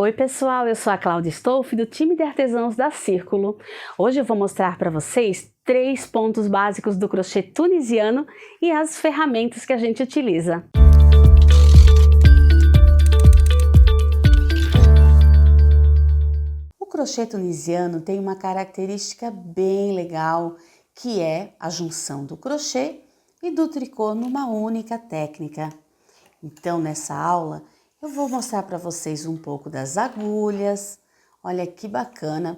Oi pessoal, eu sou a Cláudia Stolf do time de artesãos da Círculo. Hoje eu vou mostrar para vocês 3 pontos básicos do crochê tunisiano e as ferramentas que a gente utiliza. O crochê tunisiano tem uma característica bem legal, que é a junção do crochê e do tricô numa única técnica. Então, nessa aula, eu vou mostrar para vocês um pouco das agulhas. Olha que bacana!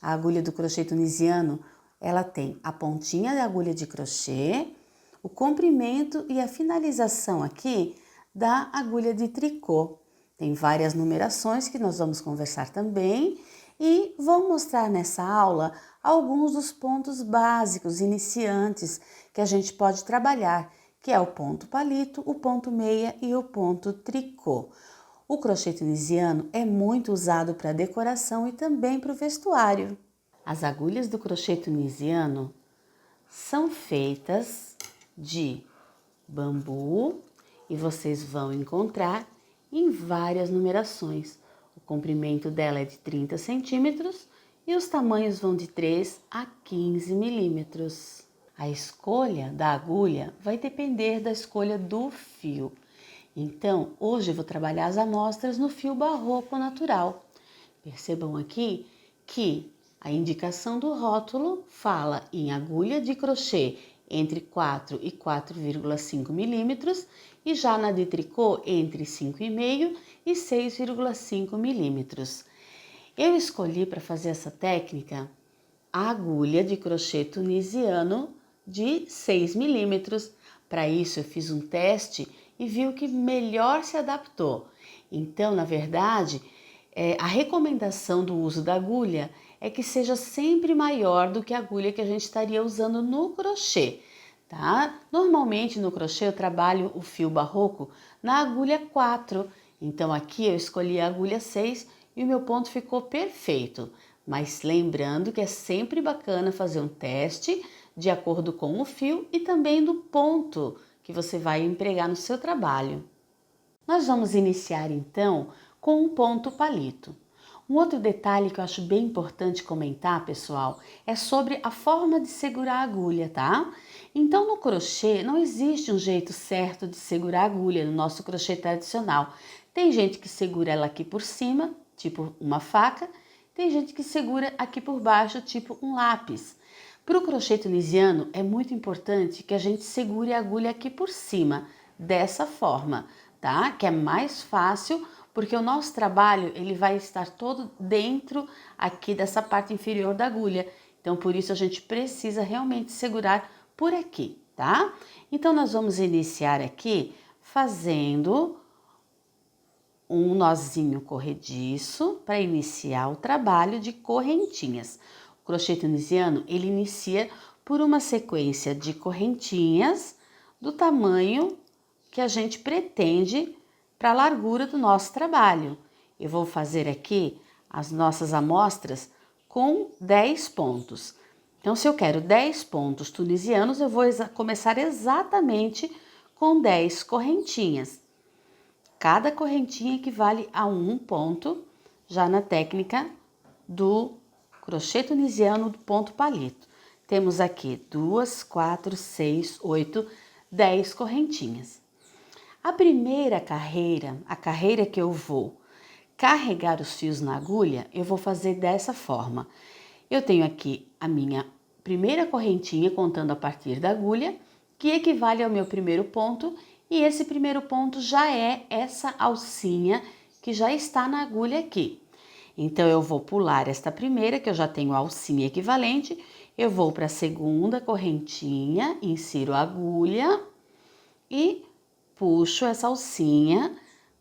A agulha do crochê tunisiano, ela tem a pontinha da agulha de crochê, o comprimento e a finalização aqui da agulha de tricô. Tem várias numerações que nós vamos conversar também e vou mostrar nessa aula alguns dos pontos básicos, iniciantes, que a gente pode trabalhar, que é o ponto palito, o ponto meia e o ponto tricô. O crochê tunisiano é muito usado para decoração e também para o vestuário. As agulhas do crochê tunisiano são feitas de bambu e vocês vão encontrar em várias numerações. O comprimento dela é de 30 centímetros e os tamanhos vão de 3 a 15 milímetros. A escolha da agulha vai depender da escolha do fio. Então, hoje eu vou trabalhar as amostras no fio barroco natural. Percebam aqui que a indicação do rótulo fala em agulha de crochê entre 4 e 4,5 milímetros e já na de tricô entre 5,5 e 6,5 milímetros. Eu escolhi para fazer essa técnica a agulha de crochê tunisiano de 6 milímetros. Para isso eu fiz um teste e vi o que melhor se adaptou. Então, na verdade, a recomendação do uso da agulha é que seja sempre maior do que a agulha que a gente estaria usando no crochê, tá? Normalmente no crochê eu trabalho o fio barroco na agulha 4, então aqui eu escolhi a agulha 6 e o meu ponto ficou perfeito. Mas lembrando que é sempre bacana fazer um teste de acordo com o fio e também do ponto que você vai empregar no seu trabalho. Nós vamos iniciar então com um ponto palito. Um outro detalhe que eu acho bem importante comentar, pessoal, é sobre a forma de segurar a agulha, tá? Então no crochê não existe um jeito certo de segurar a agulha no nosso crochê tradicional. Tem gente que segura ela aqui por cima, tipo uma faca, tem gente que segura aqui por baixo, tipo um lápis. Para o crochê tunisiano é muito importante que a gente segure a agulha aqui por cima, dessa forma, tá? Que é mais fácil, porque o nosso trabalho ele vai estar todo dentro aqui dessa parte inferior da agulha. Então, por isso a gente precisa realmente segurar por aqui, tá? Então, nós vamos iniciar aqui fazendo um nozinho corrediço para iniciar o trabalho de correntinhas. O crochê tunisiano, ele inicia por uma sequência de correntinhas do tamanho que a gente pretende para a largura do nosso trabalho. Eu vou fazer aqui as nossas amostras com 10 pontos. Então, se eu quero 10 pontos tunisianos, eu vou começar exatamente com 10 correntinhas. Cada correntinha equivale a um ponto, já na técnica do crochê tunisiano do ponto palito. Temos aqui 2, 4, 6, 8, 10 correntinhas. A primeira carreira, a carreira que eu vou carregar os fios na agulha, eu vou fazer dessa forma. Eu tenho aqui a minha primeira correntinha contando a partir da agulha, que equivale ao meu primeiro ponto, e esse primeiro ponto já é essa alcinha que já está na agulha aqui. Então, eu vou pular esta primeira, que eu já tenho a alcinha equivalente, eu vou para a segunda correntinha, insiro a agulha e puxo essa alcinha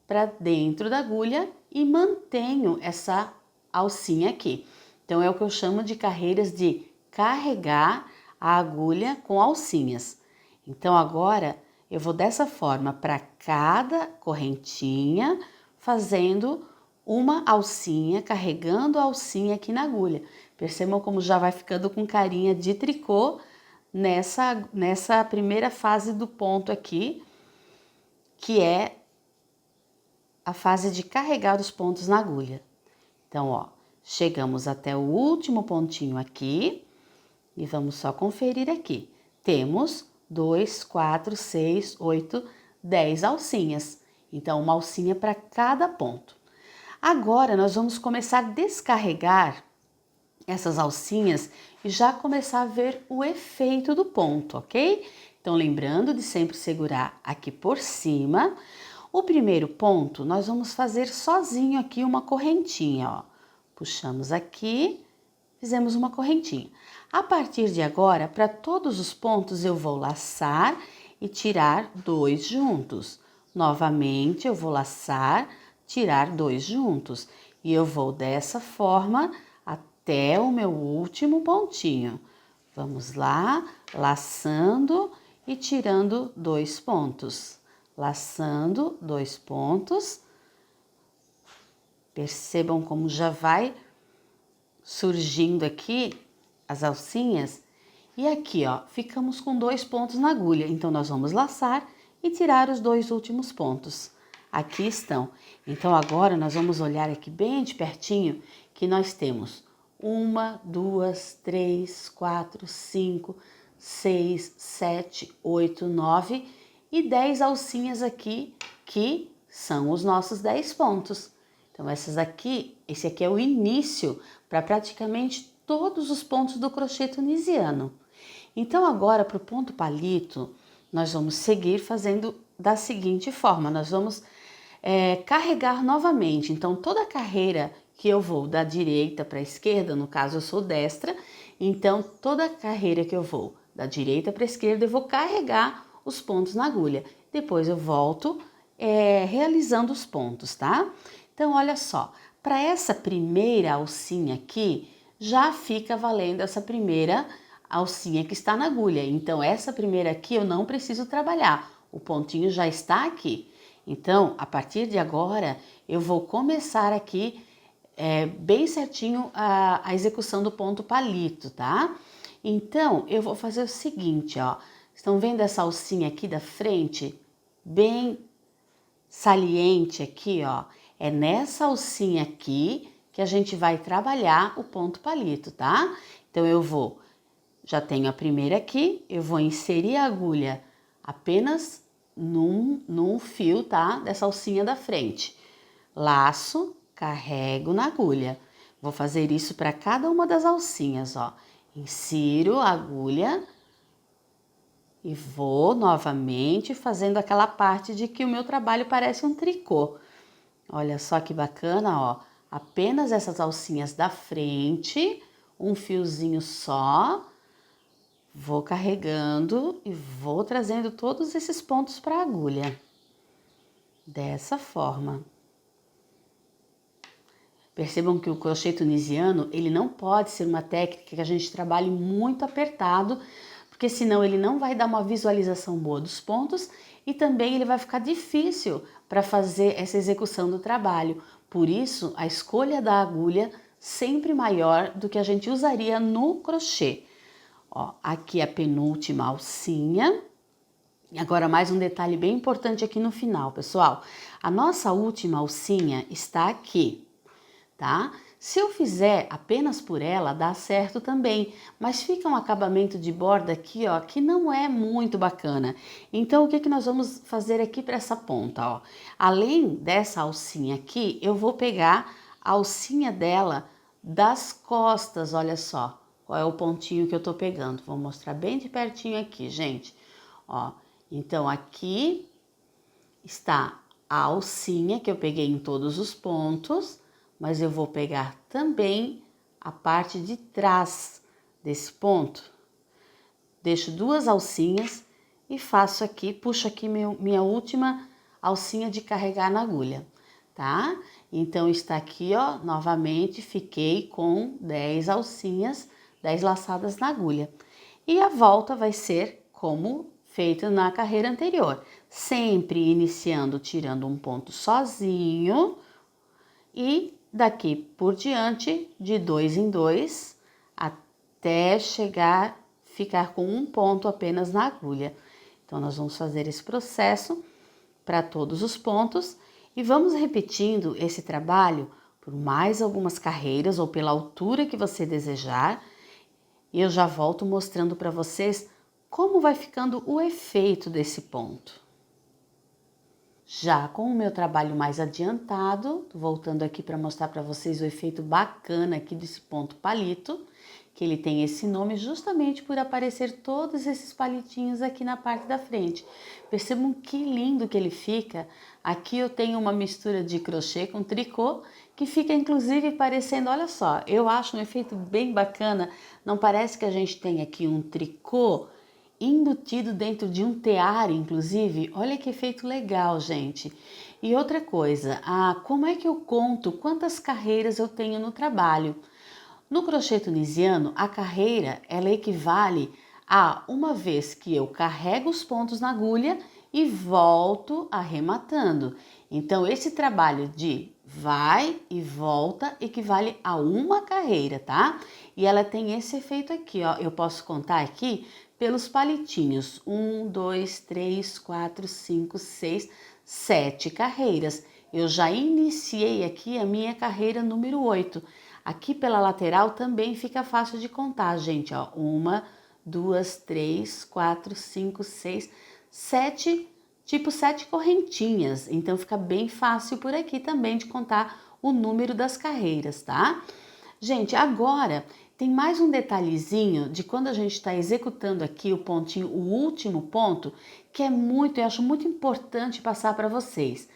para dentro da agulha e mantenho essa alcinha aqui. Então, é o que eu chamo de carreiras de carregar a agulha com alcinhas. Então, agora eu vou dessa forma para cada correntinha, fazendo uma alcinha, carregando a alcinha aqui na agulha. Percebam como já vai ficando com carinha de tricô nessa primeira fase do ponto aqui, que é a fase de carregar os pontos na agulha. Então, ó, chegamos até o último pontinho aqui e vamos só conferir aqui. Temos 2, 4, 6, 8, 10 alcinhas. Então, uma alcinha para cada ponto. Agora, nós vamos começar a descarregar essas alcinhas e já começar a ver o efeito do ponto, ok? Então, lembrando de sempre segurar aqui por cima. O primeiro ponto, nós vamos fazer sozinho aqui uma correntinha, ó. Puxamos aqui, fizemos uma correntinha. A partir de agora, para todos os pontos, eu vou laçar e tirar 2 juntos. Novamente, eu vou laçar, tirar 2 juntos. E eu vou dessa forma até o meu último pontinho. Vamos lá, laçando e tirando 2 pontos. Laçando 2 pontos. Percebam como já vai surgindo aqui as alcinhas. E aqui, ó, ficamos com 2 pontos na agulha. Então, nós vamos laçar e tirar os 2 últimos pontos. Aqui estão. Então, agora nós vamos olhar aqui bem de pertinho que nós temos 1, 2, 3, 4, 5, 6, 7, 8, 9 e 10 alcinhas aqui que são os nossos 10 pontos. Então, esse aqui é o início para praticamente todos os pontos do crochê tunisiano. Então, agora para o ponto palito, nós vamos seguir fazendo da seguinte forma, nós vamos carregar novamente. Então, toda a carreira que eu vou da direita para a esquerda, no caso eu sou destra, então toda a carreira que eu vou da direita para a esquerda, eu vou carregar os pontos na agulha. Depois eu volto realizando os pontos, tá? Então, olha só, para essa primeira alcinha aqui, já fica valendo essa primeira alcinha que está na agulha. Então, essa primeira aqui eu não preciso trabalhar, o pontinho já está aqui. Então, a partir de agora, eu vou começar aqui bem certinho a execução do ponto palito, tá? Então, eu vou fazer o seguinte, ó. Estão vendo essa alcinha aqui da frente? Bem saliente aqui, ó. É nessa alcinha aqui que a gente vai trabalhar o ponto palito, tá? Então, já tenho a primeira aqui, eu vou inserir a agulha apenas num fio, tá? Dessa alcinha da frente. Laço, carrego na agulha. Vou fazer isso para cada uma das alcinhas, ó. Insiro a agulha e vou novamente fazendo aquela parte de que o meu trabalho parece um tricô. Olha só que bacana, ó. Apenas essas alcinhas da frente, um fiozinho só. Vou carregando e vou trazendo todos esses pontos para a agulha. Dessa forma. Percebam que o crochê tunisiano, ele não pode ser uma técnica que a gente trabalhe muito apertado, porque senão ele não vai dar uma visualização boa dos pontos e também ele vai ficar difícil para fazer essa execução do trabalho. Por isso, a escolha da agulha sempre maior do que a gente usaria no crochê. Ó, aqui a penúltima alcinha. E agora mais um detalhe bem importante aqui no final, pessoal. A nossa última alcinha está aqui, tá? Se eu fizer apenas por ela, dá certo também, mas fica um acabamento de borda aqui, ó, que não é muito bacana. Então, o que nós vamos fazer aqui para essa ponta, ó? Além dessa alcinha aqui, eu vou pegar a alcinha dela das costas, olha só. Qual é o pontinho que eu tô pegando? Vou mostrar bem de pertinho aqui, gente. Ó, então aqui está a alcinha que eu peguei em todos os pontos, mas eu vou pegar também a parte de trás desse ponto. Deixo 2 alcinhas e faço aqui, puxo aqui minha última alcinha de carregar na agulha, tá? Então, está aqui, ó, novamente, fiquei com 10 alcinhas, 10 laçadas na agulha. E a volta vai ser como feito na carreira anterior, sempre iniciando tirando um ponto sozinho e daqui por diante de 2 em 2 até ficar com um ponto apenas na agulha. Então, nós vamos fazer esse processo para todos os pontos E vamos repetindo esse trabalho por mais algumas carreiras ou pela altura que você desejar. E eu já volto mostrando para vocês como vai ficando o efeito desse ponto. Já com o meu trabalho mais adiantado, voltando aqui para mostrar para vocês o efeito bacana aqui desse ponto palito, que ele tem esse nome justamente por aparecer todos esses palitinhos aqui na parte da frente. Percebam que lindo que ele fica. Aqui eu tenho uma mistura de crochê com tricô, que fica inclusive parecendo, olha só, eu acho um efeito bem bacana. Não parece que a gente tem aqui um tricô embutido dentro de um tear, inclusive? Olha que efeito legal, gente. E outra coisa, como é que eu conto quantas carreiras eu tenho no trabalho? No crochê tunisiano, a carreira ela equivale a uma vez que eu carrego os pontos na agulha e volto arrematando. Então, esse trabalho de vai e volta equivale a uma carreira, tá? E ela tem esse efeito aqui, ó. Eu posso contar aqui pelos palitinhos. 1, 2, 3, 4, 5, 6, 7 carreiras. Eu já iniciei aqui a minha carreira número 8. Aqui pela lateral também fica fácil de contar, gente, ó. 1, 2, 3, 4, 5, 6, 7, tipo 7 correntinhas. Então fica bem fácil por aqui também de contar o número das carreiras, tá? Gente, agora tem mais um detalhezinho de quando a gente está executando aqui o pontinho, o último ponto, que eu acho muito importante passar para vocês.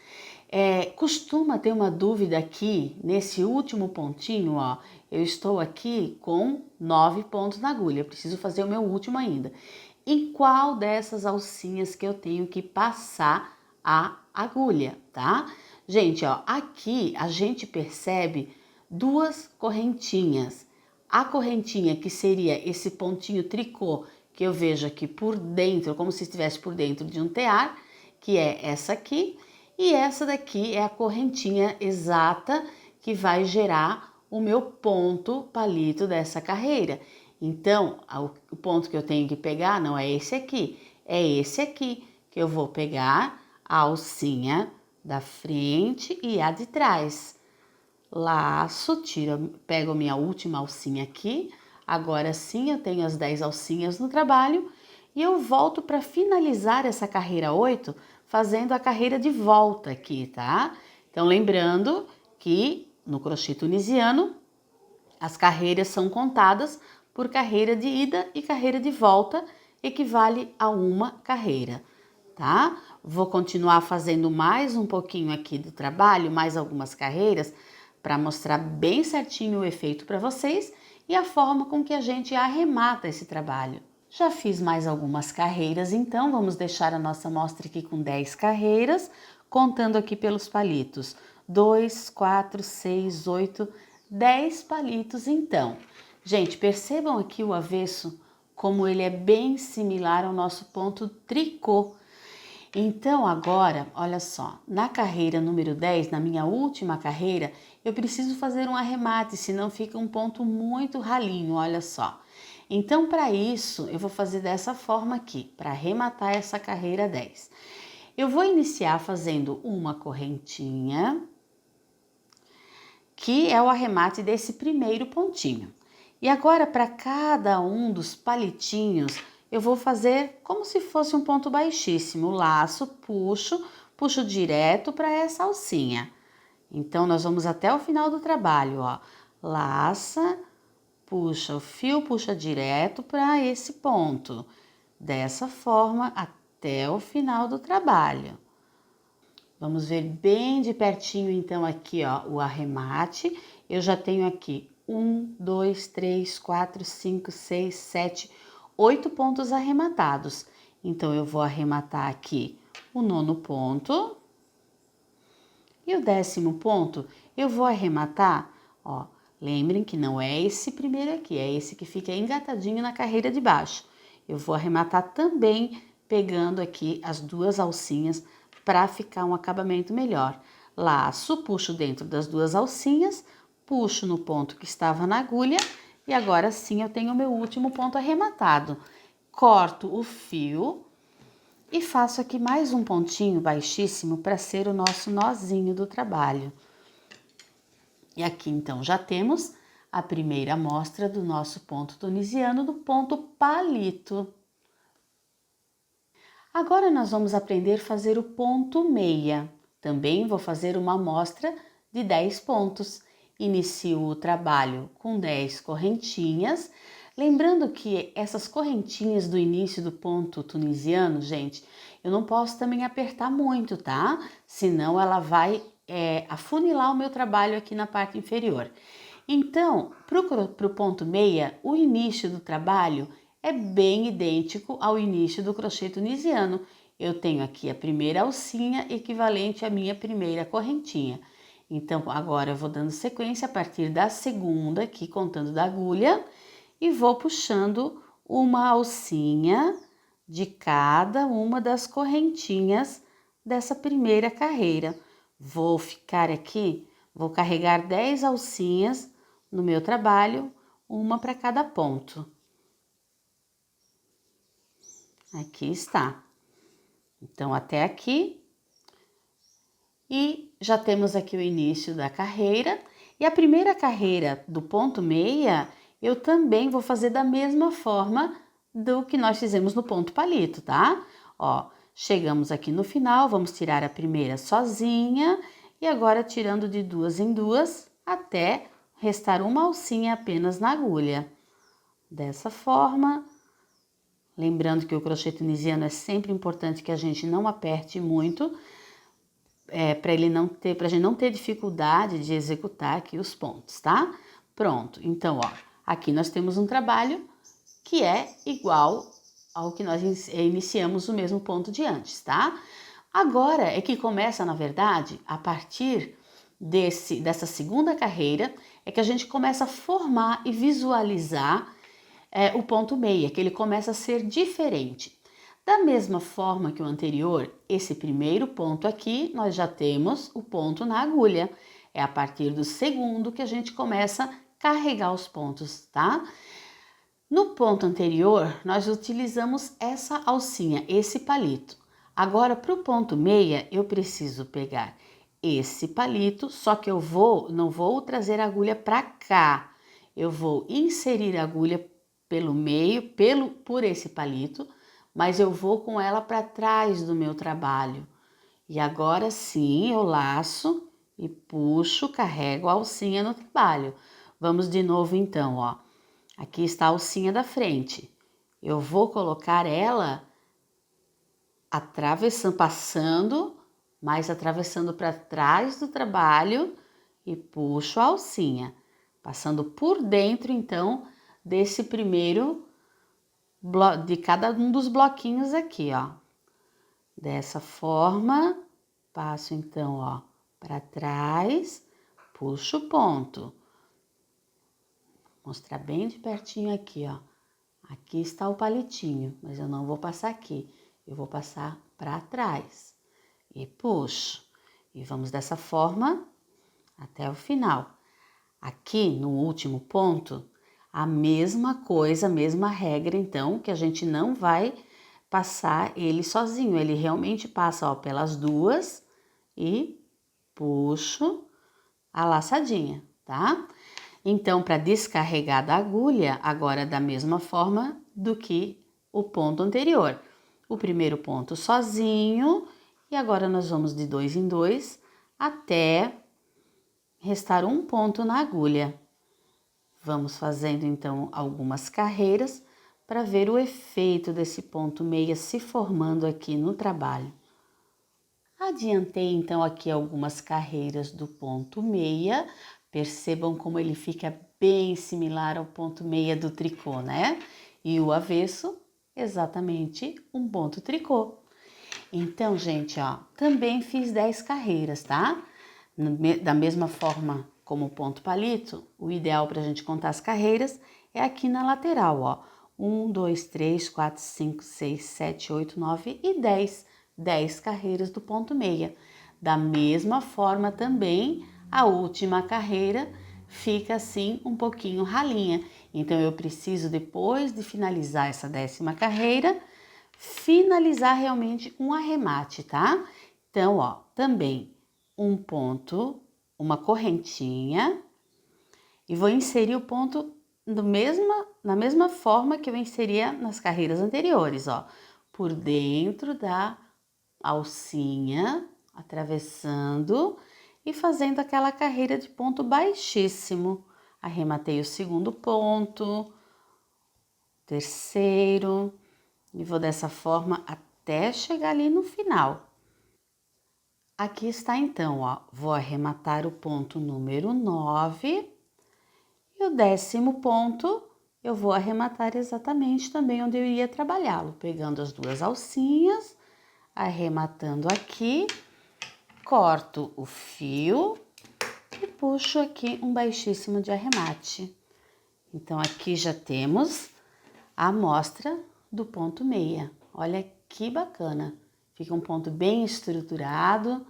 Costuma ter uma dúvida aqui, nesse último pontinho, ó, eu estou aqui com 9 pontos na agulha, eu preciso fazer o meu último ainda. Em qual dessas alcinhas que eu tenho que passar a agulha, tá? Gente, ó, aqui a gente percebe duas correntinhas. A correntinha que seria esse pontinho tricô que eu vejo aqui por dentro, como se estivesse por dentro de um tear, que é essa aqui, e essa daqui é a correntinha exata que vai gerar o meu ponto palito dessa carreira. Então, o ponto que eu tenho que pegar não é esse aqui, é esse aqui, que eu vou pegar a alcinha da frente e a de trás. Laço, pego a minha última alcinha aqui, agora sim eu tenho as 10 alcinhas no trabalho e eu volto para finalizar essa carreira 8 fazendo a carreira de volta aqui, tá? Então lembrando que no crochê tunisiano as carreiras são contadas por carreira de ida e carreira de volta, equivale a uma carreira, tá? Vou continuar fazendo mais um pouquinho aqui do trabalho, mais algumas carreiras, para mostrar bem certinho o efeito para vocês e a forma com que a gente arremata esse trabalho. Já fiz mais algumas carreiras, então vamos deixar a nossa amostra aqui com 10 carreiras, contando aqui pelos palitos. 2, 4, 6, 8, 10 palitos então. Gente, percebam aqui o avesso, como ele é bem similar ao nosso ponto tricô. Então agora, olha só, na carreira número 10, na minha última carreira, eu preciso fazer um arremate, senão fica um ponto muito ralinho, olha só. Então para isso, eu vou fazer dessa forma aqui, para arrematar essa carreira 10. Eu vou iniciar fazendo uma correntinha, que é o arremate desse primeiro pontinho. E agora para cada um dos palitinhos, eu vou fazer como se fosse um ponto baixíssimo. Laço, puxo direto para essa alcinha. Então, nós vamos até o final do trabalho, ó. Laça, puxa o fio, puxa direto para esse ponto. Dessa forma, até o final do trabalho. Vamos ver bem de pertinho, então, aqui, ó, o arremate. Eu já tenho aqui 1, 2, 3, 4, 5, 6, 7, 8 pontos arrematados. Então, eu vou arrematar aqui o 9º ponto. E o 10º ponto, eu vou arrematar, ó, lembrem que não é esse primeiro aqui, é esse que fica engatadinho na carreira de baixo. Eu vou arrematar também pegando aqui as duas alcinhas para ficar um acabamento melhor. Laço, puxo dentro das duas alcinhas, puxo no ponto que estava na agulha e agora sim eu tenho o meu último ponto arrematado. Corto o fio E faço aqui mais um pontinho baixíssimo para ser o nosso nozinho do trabalho. E aqui então já temos a primeira amostra do nosso ponto tunisiano, do ponto palito. Agora nós vamos aprender a fazer o ponto meia. Também vou fazer uma amostra de 10 pontos. Inicio o trabalho com 10 correntinhas. Lembrando que essas correntinhas do início do ponto tunisiano, gente, eu não posso também apertar muito, tá? Senão ela vai afunilar o meu trabalho aqui na parte inferior. Então, para o ponto meia, o início do trabalho é bem idêntico ao início do crochê tunisiano. Eu tenho aqui a primeira alcinha equivalente à minha primeira correntinha. Então, agora eu vou dando sequência a partir da segunda, aqui contando da agulha, e vou puxando uma alcinha de cada uma das correntinhas dessa primeira carreira. Vou ficar aqui, vou carregar 10 alcinhas no meu trabalho, uma para cada ponto. Aqui está. Então, até aqui. E já temos aqui o início da carreira. E a primeira carreira do ponto meia, eu também vou fazer da mesma forma do que nós fizemos no ponto palito, tá? Ó, chegamos aqui no final, vamos tirar a primeira sozinha. E agora tirando de duas em duas, até restar uma alcinha apenas na agulha. Dessa forma. Lembrando que o crochê tunisiano é sempre importante que a gente não aperte muito, para a gente não ter dificuldade de executar aqui os pontos, tá? Pronto, então, ó, aqui nós temos um trabalho que é igual ao que nós iniciamos o mesmo ponto de antes, tá? Agora é que começa, na verdade, a partir dessa segunda carreira, é que a gente começa a formar e visualizar o ponto meia, que ele começa a ser diferente. Da mesma forma que o anterior, esse primeiro ponto aqui, nós já temos o ponto na agulha. É a partir do segundo que a gente começa a carregar os pontos, tá? No ponto anterior, nós utilizamos essa alcinha, esse palito. Agora, para o ponto meia, eu preciso pegar esse palito, só que não vou trazer a agulha para cá. Eu vou inserir a agulha pelo meio, por esse palito, mas eu vou com ela para trás do meu trabalho. E agora sim, eu laço e puxo, carrego a alcinha no trabalho. Vamos de novo então, ó. Aqui está a alcinha da frente. Eu vou colocar ela passando, mas atravessando para trás do trabalho e puxo a alcinha, passando por dentro então desse primeiro de cada um dos bloquinhos aqui, ó. Dessa forma, passo então, ó, para trás, puxo o ponto. Vou mostrar bem de pertinho aqui, ó. Aqui está o palitinho, mas eu não vou passar aqui. Eu vou passar para trás e puxo. E vamos dessa forma até o final. Aqui no último ponto, a mesma coisa, a mesma regra, então, que a gente não vai passar ele sozinho. Ele realmente passa, ó, pelas duas e puxo a laçadinha, tá? Então, para descarregar da agulha, agora da mesma forma do que o ponto anterior. O primeiro ponto sozinho e agora nós vamos de 2 em 2 até restar um ponto na agulha. Vamos fazendo então algumas carreiras para ver o efeito desse ponto meia se formando aqui no trabalho. Adiantei então aqui algumas carreiras do ponto meia. Percebam como ele fica bem similar ao ponto meia do tricô, né? E o avesso, exatamente um ponto tricô. Então, gente, ó, também fiz 10 carreiras, tá? Da mesma forma como o ponto palito, o ideal para a gente contar as carreiras é aqui na lateral, ó. 1, 2, 3, 4, 5, 6, 7, 8, 9 e 10. 10 carreiras do ponto meia. Da mesma forma também, a última carreira fica assim um pouquinho ralinha. Então, eu preciso, depois de finalizar essa 10ª carreira, finalizar realmente um arremate, tá? Então, ó, também um ponto, uma correntinha e vou inserir o ponto na mesma forma que eu inseria nas carreiras anteriores, ó, por dentro da alcinha, atravessando e fazendo aquela carreira de ponto baixíssimo. Arrematei o segundo ponto, terceiro, e vou dessa forma até chegar ali no final. Aqui está então, ó, vou arrematar o ponto número 9 e o 10º ponto eu vou arrematar exatamente também onde eu iria trabalhá-lo, pegando as duas alcinhas, arrematando aqui, corto o fio e puxo aqui um baixíssimo de arremate. Então, aqui já temos a amostra do ponto meia. Olha que bacana! Fica um ponto bem estruturado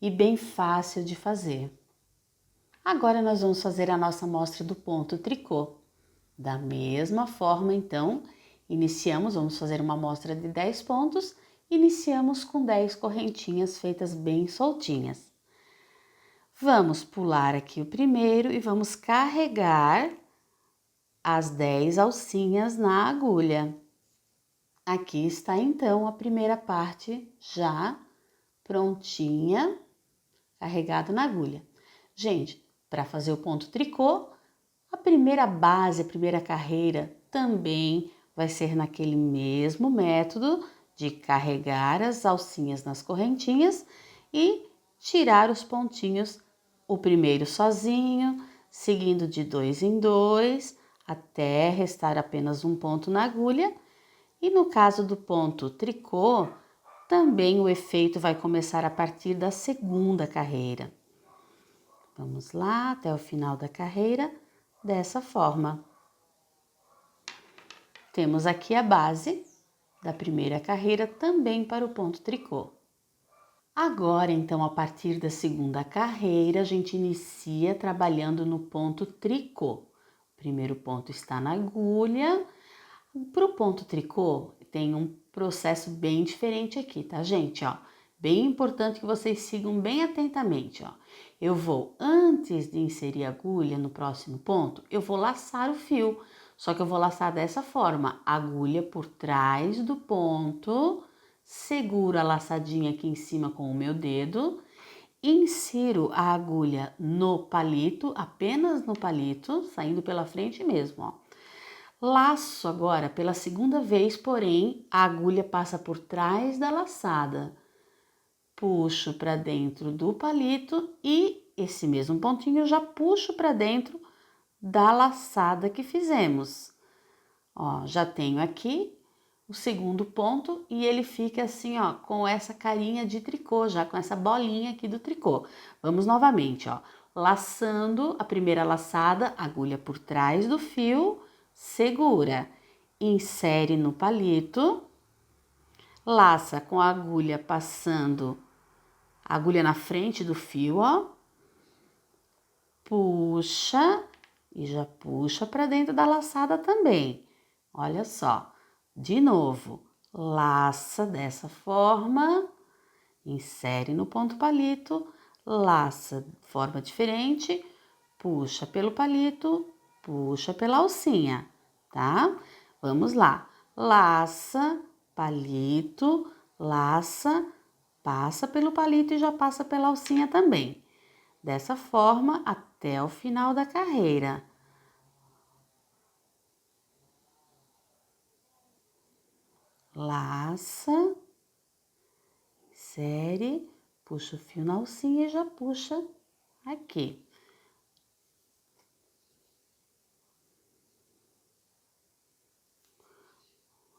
e bem fácil de fazer. Agora, nós vamos fazer a nossa amostra do ponto tricô. Da mesma forma, então, vamos fazer uma amostra de 10 pontos, iniciamos com 10 correntinhas feitas bem soltinhas. Vamos pular aqui o primeiro e vamos carregar as 10 alcinhas na agulha. Aqui está então a primeira parte já prontinha, carregada na agulha. Gente, para fazer o ponto tricô, a primeira base, a primeira carreira também vai ser naquele mesmo método de carregar as alcinhas nas correntinhas e tirar os pontinhos, o primeiro sozinho, seguindo de 2 em 2, até restar apenas um ponto na agulha. E no caso do ponto tricô, também o efeito vai começar a partir da segunda carreira. Vamos lá, até o final da carreira, dessa forma. Temos aqui a base da primeira carreira também para o ponto tricô. Agora, então, a partir da segunda carreira, a gente inicia trabalhando no ponto tricô. O primeiro ponto está na agulha. Para o ponto tricô, tem um processo bem diferente aqui, tá, gente? Ó, bem importante que vocês sigam bem atentamente, ó. Eu vou, antes de inserir a agulha no próximo ponto, eu vou laçar o fio. Só que eu vou laçar dessa forma, a agulha por trás do ponto, seguro a laçadinha aqui em cima com o meu dedo, insiro a agulha no palito, apenas no palito, saindo pela frente mesmo, ó. Laço agora pela segunda vez, porém, a agulha passa por trás da laçada. Puxo para dentro do palito e esse mesmo pontinho eu já puxo para dentro da laçada que fizemos. Ó, já tenho aqui o segundo ponto e ele fica assim, ó, com essa carinha de tricô, já com essa bolinha aqui do tricô. Vamos novamente, ó, laçando a primeira laçada, agulha por trás do fio, segura, insere no palito, laça com a agulha passando, a agulha na frente do fio, ó, puxa e já puxa para dentro da laçada também. Olha só, de novo, laça dessa forma, insere no ponto palito, laça de forma diferente, puxa pelo palito, puxa pela alcinha, tá? Vamos lá, laça, palito, laça, passa pelo palito e já passa pela alcinha também. Dessa forma até o final da carreira. Laça, insere, puxa o fio na alcinha e já puxa aqui.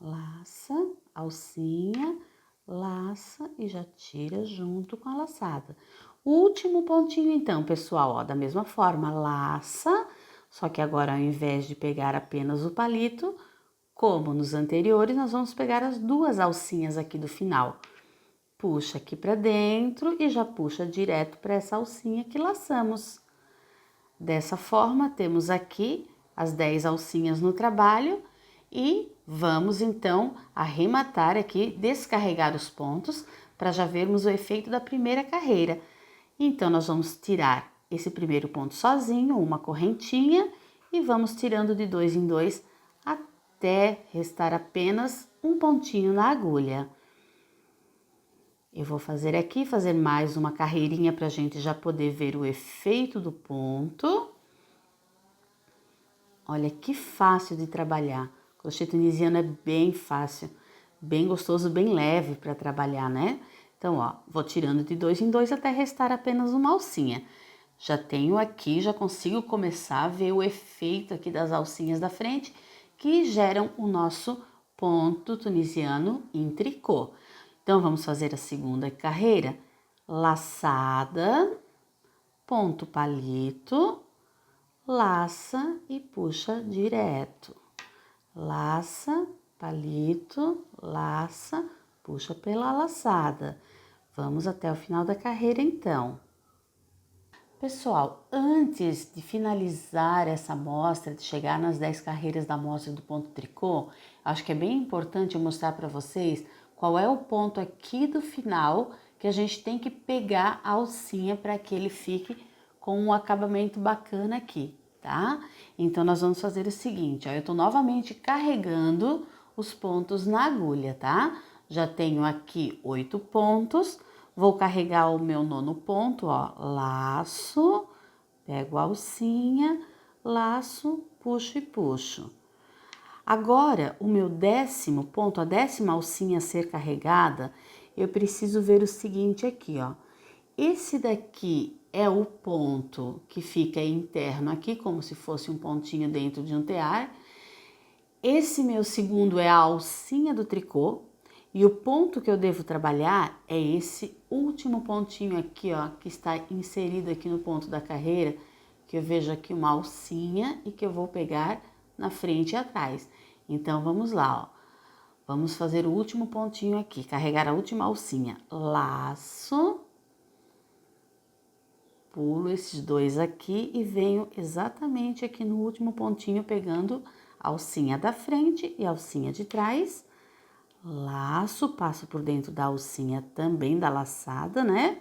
Laça, alcinha, laça e já tira junto com a laçada. Último pontinho então, pessoal, ó, da mesma forma, laça, só que agora ao invés de pegar apenas o palito, como nos anteriores, nós vamos pegar as duas alcinhas aqui do final. Puxa aqui para dentro e já puxa direto para essa alcinha que laçamos. Dessa forma, temos aqui as 10 alcinhas no trabalho E vamos então arrematar aqui, descarregar os pontos para já vermos o efeito da primeira carreira. Então, nós vamos tirar esse primeiro ponto sozinho, uma correntinha, e vamos tirando de 2 em 2 até restar apenas um pontinho na agulha. Eu vou fazer aqui, fazer mais uma carreirinha para a gente já poder ver o efeito do ponto. Olha que fácil de trabalhar. Crochê tunisiano é bem fácil, bem gostoso, bem leve para trabalhar, né? Então, ó, vou tirando de 2 em 2 até restar apenas uma alcinha. Já tenho aqui, já consigo começar a ver o efeito aqui das alcinhas da frente, que geram o nosso ponto tunisiano em tricô. Então, vamos fazer a segunda carreira, laçada, ponto palito, laça e puxa direto. Laça, palito, laça, puxa pela laçada. Vamos até o final da carreira, então. Pessoal, antes de finalizar essa amostra, de chegar nas 10 carreiras da amostra do ponto tricô, acho que é bem importante eu mostrar para vocês qual é o ponto aqui do final que a gente tem que pegar a alcinha para que ele fique com um acabamento bacana aqui, tá? Então, nós vamos fazer o seguinte, ó, eu tô novamente carregando os pontos na agulha, tá? Já tenho aqui 8 pontos, vou carregar o meu 9º ponto, ó, laço, pego a alcinha, laço, puxo e puxo. Agora, o meu 10º ponto, a 10ª alcinha a ser carregada, eu preciso ver o seguinte aqui, ó. Esse daqui é o ponto que fica interno aqui, como se fosse um pontinho dentro de um tear. Esse meu segundo é a alcinha do tricô. E o ponto que eu devo trabalhar é esse último pontinho aqui, ó, que está inserido aqui no ponto da carreira, que eu vejo aqui uma alcinha e que eu vou pegar na frente e atrás. Então, vamos lá, ó. Vamos fazer o último pontinho aqui, carregar a última alcinha. Laço, pulo esses dois aqui e venho exatamente aqui no último pontinho, pegando a alcinha da frente e a alcinha de trás. Laço, passo por dentro da alcinha também da laçada, né?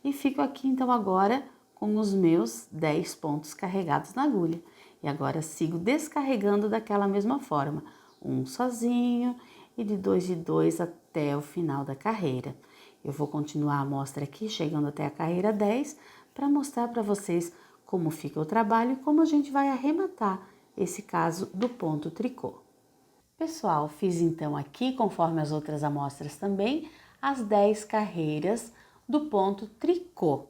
E fico aqui, então, agora com os meus 10 pontos carregados na agulha. E agora sigo descarregando daquela mesma forma, um sozinho e de 2 em 2 até o final da carreira. Eu vou continuar a amostra aqui, chegando até a carreira 10, para mostrar para vocês como fica o trabalho e como a gente vai arrematar esse caso do ponto tricô. Pessoal, fiz então aqui, conforme as outras amostras também, as 10 carreiras do ponto tricô.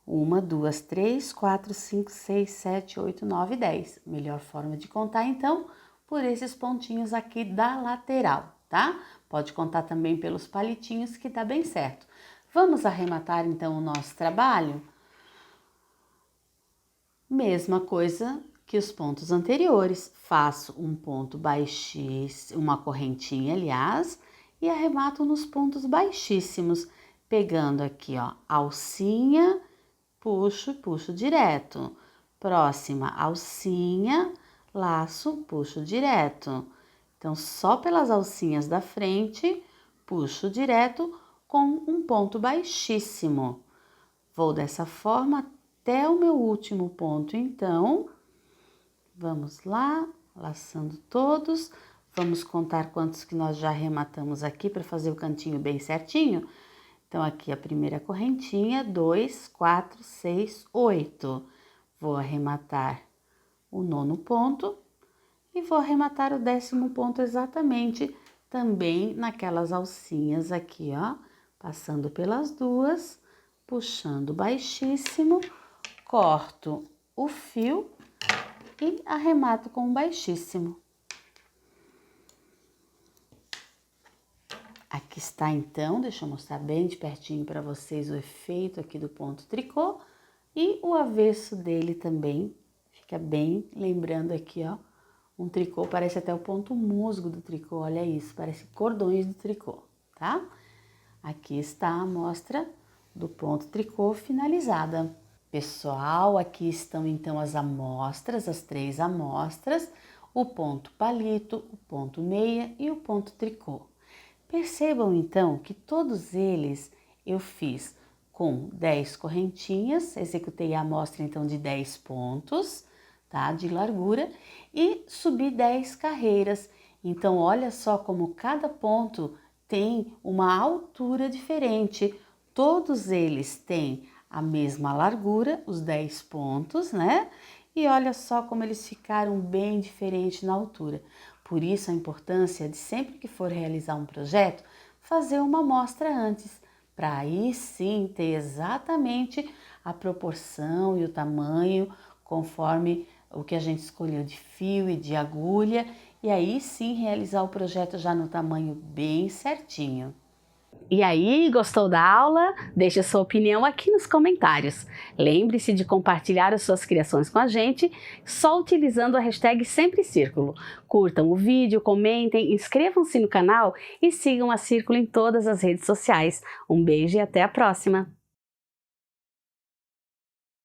1, 2, 3, 4, 5, 6, 7, 8, 9, 10. Melhor forma de contar, então, por esses pontinhos aqui da lateral, tá? Pode contar também pelos palitinhos, que tá bem certo. Vamos arrematar, então, o nosso trabalho? Mesma coisa que os pontos anteriores, faço um ponto baixíssimo, uma correntinha, aliás, e arremato nos pontos baixíssimos, pegando aqui, ó, alcinha, puxo, puxo direto. Próxima alcinha, laço, puxo direto. Então, só pelas alcinhas da frente, puxo direto com um ponto baixíssimo. Vou dessa forma até o meu último ponto, então. Vamos lá, laçando todos. Vamos contar quantos que nós já arrematamos aqui para fazer o cantinho bem certinho. Então, aqui a primeira correntinha, 2, 4, 6, 8. Vou arrematar o 9º ponto e vou arrematar o 10º ponto exatamente também naquelas alcinhas aqui, ó. Passando pelas duas, puxando baixíssimo, corto o fio e arremato com um baixíssimo. Aqui está então, deixa eu mostrar bem de pertinho para vocês o efeito aqui do ponto tricô e o avesso dele também, fica bem lembrando aqui, ó, um tricô, parece até o ponto musgo do tricô, olha isso, parece cordões do tricô, tá? Aqui está a amostra do ponto tricô finalizada. Pessoal, aqui estão então as amostras, as 3 amostras. o ponto palito, o ponto meia e o ponto tricô. Percebam então que todos eles eu fiz com 10 correntinhas, executei a amostra então de 10 pontos, tá, de largura e subi 10 carreiras. Então olha só como cada ponto tem uma altura diferente, todos eles têm a mesma largura, os 10 pontos, né? E olha só como eles ficaram bem diferentes na altura. Por isso a importância de sempre que for realizar um projeto, fazer uma amostra antes, para aí sim ter exatamente a proporção e o tamanho conforme o que a gente escolheu de fio e de agulha, e aí sim realizar o projeto já no tamanho bem certinho. E aí, gostou da aula? Deixe a sua opinião aqui nos comentários. Lembre-se de compartilhar as suas criações com a gente, só utilizando a hashtag Sempre Círculo. Curtam o vídeo, comentem, inscrevam-se no canal e sigam a Círculo em todas as redes sociais. Um beijo e até a próxima!